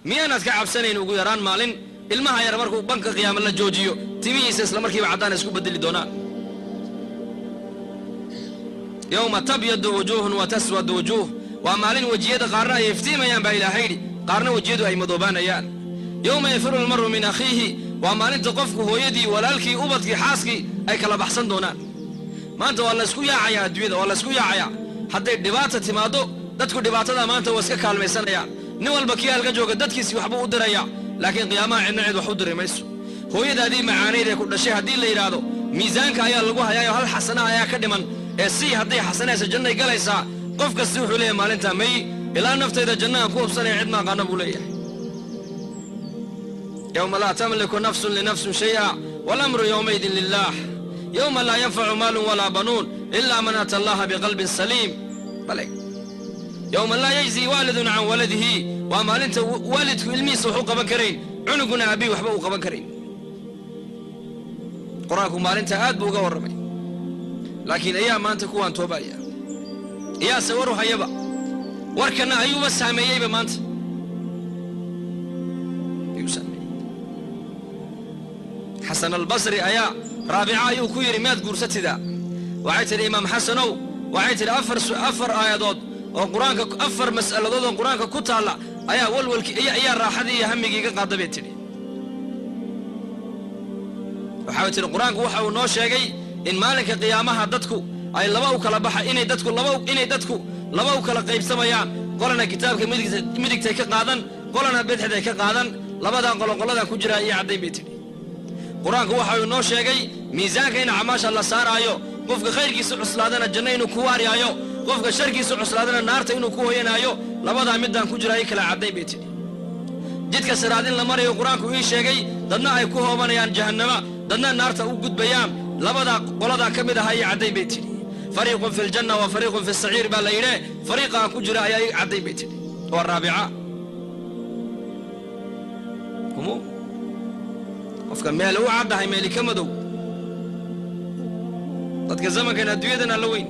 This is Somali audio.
miyaanaad ka cabsanayn ugu yaraan maalin ilmaha yar markuu banka qiyaamo la joojiyo timihiisa isla markiiba caddaan isku bedeli doonaan yawma tabyadu wujuhun wa taswadu wujuh waa maalin wajiyada qaarna ay iftiimayaan baa ilaahay yidhi qaarna wajiyadu ay madoobaanayaan yawma yafiru almaru min akhiihi waa maalinta qofku hooyadii walaalkii ubadkii xaaskii ay kala baxsan doonaan maanta waa la isku yaacayaa adduunyada waa la isku yaacayaa hadday dhibaata timaado dadku dhibaatada maanta waa iska kaalmaysanayaan nin walba kii halka jooga dadkiisii waxbuu u diraya laakiin qiyaamaha cidna cid wax u diri mayso hooyadaadii macaanayd ee ku dhashay haddii la yidhaahdo miisaanka ayaa lagu hayaayo hal xasana ayaa ka dhiman ee sii hadday xasanaysa jannay galaysaa qof kasta wuxuu leeyahay maalintaa may ilaa naftayda jannahan ku hubsanaya cid ma aqaana buu leeyahay yawma laa tamliku nafsun linafsin shay'a walamru yawmaydin lillaah yawma laa yanfacu maalun walaa banuun ilaa man ata allaha biqalbin saliim bale yawma laa yajzi waalidun can waladihi waa maalinta waalidku ilmihiisa wax u qaban karayn cunuguna abii waxba u qaban karayn qur-aanku maalinta aad buu uga warramay laakiin ayaa maanta kuwaan toobaya iyaase waru hayaba warkana ayuuba saameeyeyba maanta xasan albasri ayaa raabica ayuu ku yidhi miyaad guursatida waxay tidhi imaam xasanow waxay tidhi afar aayadood oo qur-aanka afar mas'aladood oo qur-aanka ku taalla ayaa walwalkii ayaa raaxadii iyo hammigii iga qaada bay tidhi waxay tidhi qur-aanku waxa uu noo sheegay in maalinka qiyaamaha dadku ay laba u kala baxa inay dadku laba u kala qaybsamayaan qolana kitaabka midigtay ka qaadan qolana bidixday ka qaadan labadan qoloqoladan ku jira iyo caddayn bay tidhi qur-aanku waxa uu noo sheegay miisaanka in acmaasha la saaraayo qofka khayrkiisa cuslaadana janno inuu ku waariyaayo qofka sharkiisa cuslaadana naarta inuu ku hoyanaayo labadaa midaan ku jira ay kala caddayn bay tidhi jidka siraadin la marayo qur-aanku ii sheegay dadna ay ku hoobanayaan jahannama dadna naarta u gudbayaan labadaa qoladaa ka mid aha iyo caddayn bay tidhi fariiqun fi ljanna wa fariiqun fi saciir baa la yidhe fariiqa aan ku jira ayaa ii caddayn bay tidhi waa raabica qofka meel u caddahay meeli ka madow dadka zamankan adduunyadan aan la weyn